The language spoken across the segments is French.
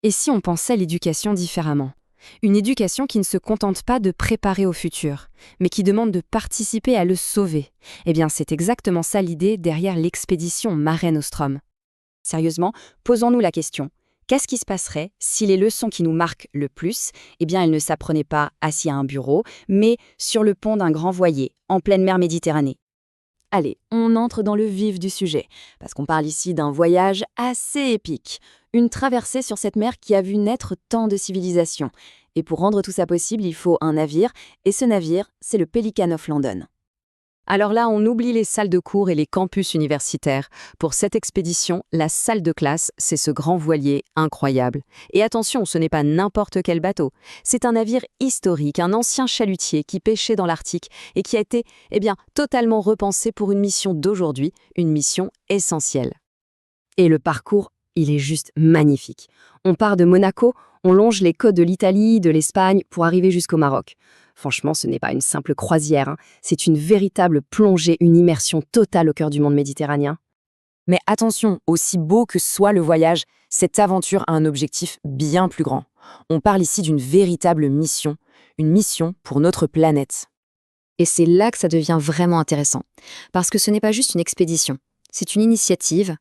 Et si on pensait l'éducation différemment? Une éducation qui ne se contente pas de préparer au futur, mais qui demande de participer à le sauver. Eh bien, c'est exactement ça l'idée derrière l'expédition Mare Nostrum. Sérieusement, posons-nous la question. Qu'est-ce qui se passerait si les leçons qui nous marquent le plus, eh bien, elles ne s'apprenaient pas assis à un bureau, mais sur le pont d'un grand voilier, en pleine mer Méditerranée? Allez, on entre dans le vif du sujet, parce qu'on parle ici d'un voyage assez épique, une traversée sur cette mer qui a vu naître tant de civilisations. Et pour rendre tout ça possible, il faut un navire, et ce navire, c'est le Pelican of London. Alors là, on oublie les salles de cours et les campus universitaires. Pour cette expédition, la salle de classe, c'est ce grand voilier incroyable. Et attention, ce n'est pas n'importe quel bateau. C'est un navire historique, un ancien chalutier qui pêchait dans l'Arctique et qui a été, totalement repensé pour une mission d'aujourd'hui, une mission essentielle. Et le parcours, il est juste magnifique. On part de Monaco, on longe les côtes de l'Italie, de l'Espagne pour arriver jusqu'au Maroc. Franchement, ce n'est pas une simple croisière, c'est une véritable plongée, une immersion totale au cœur du monde méditerranéen. Mais attention, aussi beau que soit le voyage, cette aventure a un objectif bien plus grand. On parle ici d'une véritable mission, une mission pour notre planète. Et c'est là que ça devient vraiment intéressant, parce que ce n'est pas juste une expédition, c'est une initiative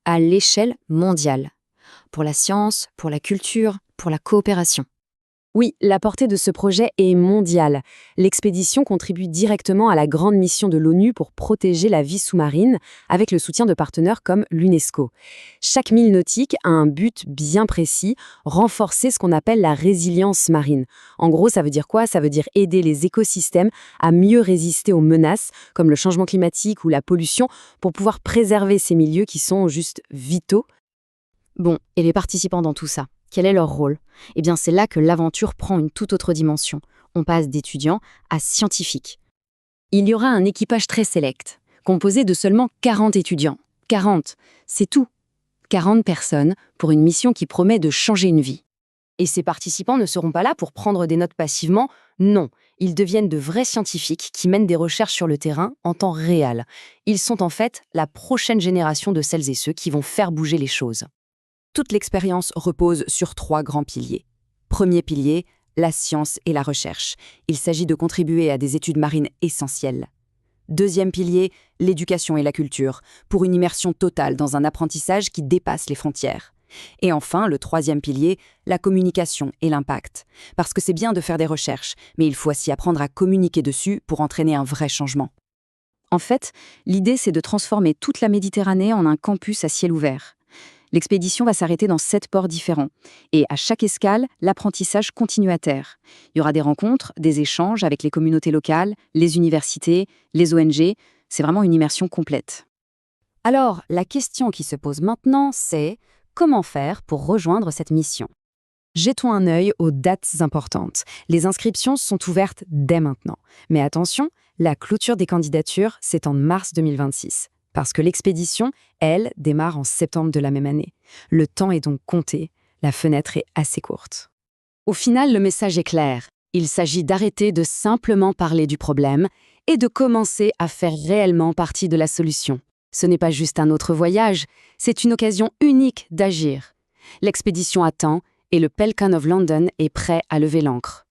à l'échelle mondiale, pour la science, pour la culture, pour la coopération. Oui, la portée de ce projet est mondiale. L'expédition contribue directement à la grande mission de l'ONU pour protéger la vie sous-marine, avec le soutien de partenaires comme l'UNESCO. Chaque mile nautique a un but bien précis, renforcer ce qu'on appelle la résilience marine. En gros, ça veut dire quoi? Ça veut dire aider les écosystèmes à mieux résister aux menaces, comme le changement climatique ou la pollution, pour pouvoir préserver ces milieux qui sont juste vitaux. Bon, et les participants dans tout ça, quel est leur rôle? Eh bien, c'est là que l'aventure prend une toute autre dimension. On passe d'étudiants à scientifiques. Il y aura un équipage très sélect, composé de seulement 40 étudiants. 40, c'est tout. 40 personnes pour une mission qui promet de changer une vie. Et ces participants ne seront pas là pour prendre des notes passivement, non. Ils deviennent de vrais scientifiques qui mènent des recherches sur le terrain en temps réel. Ils sont en fait la prochaine génération de celles et ceux qui vont faire bouger les choses. Toute l'expérience repose sur 3 grands piliers. Premier pilier, la science et la recherche. Il s'agit de contribuer à des études marines essentielles. Deuxième pilier, l'éducation et la culture, pour une immersion totale dans un apprentissage qui dépasse les frontières. Et enfin, le troisième pilier, la communication et l'impact. Parce que c'est bien de faire des recherches, mais il faut aussi apprendre à communiquer dessus pour entraîner un vrai changement. En fait, l'idée c'est de transformer toute la Méditerranée en un campus à ciel ouvert. L'expédition va s'arrêter dans 7 ports différents. Et à chaque escale, l'apprentissage continue à terre. Il y aura des rencontres, des échanges avec les communautés locales, les universités, les ONG. C'est vraiment une immersion complète. Alors, la question qui se pose maintenant, c'est comment faire pour rejoindre cette mission? Jetons un œil aux dates importantes. Les inscriptions sont ouvertes dès maintenant. Mais attention, la clôture des candidatures, c'est en mars 2026. Parce que l'expédition, elle, démarre en septembre de la même année. Le temps est donc compté, la fenêtre est assez courte. Au final, le message est clair. Il s'agit d'arrêter de simplement parler du problème et de commencer à faire réellement partie de la solution. Ce n'est pas juste un autre voyage, c'est une occasion unique d'agir. L'expédition attend et le Pelican of London est prêt à lever l'ancre.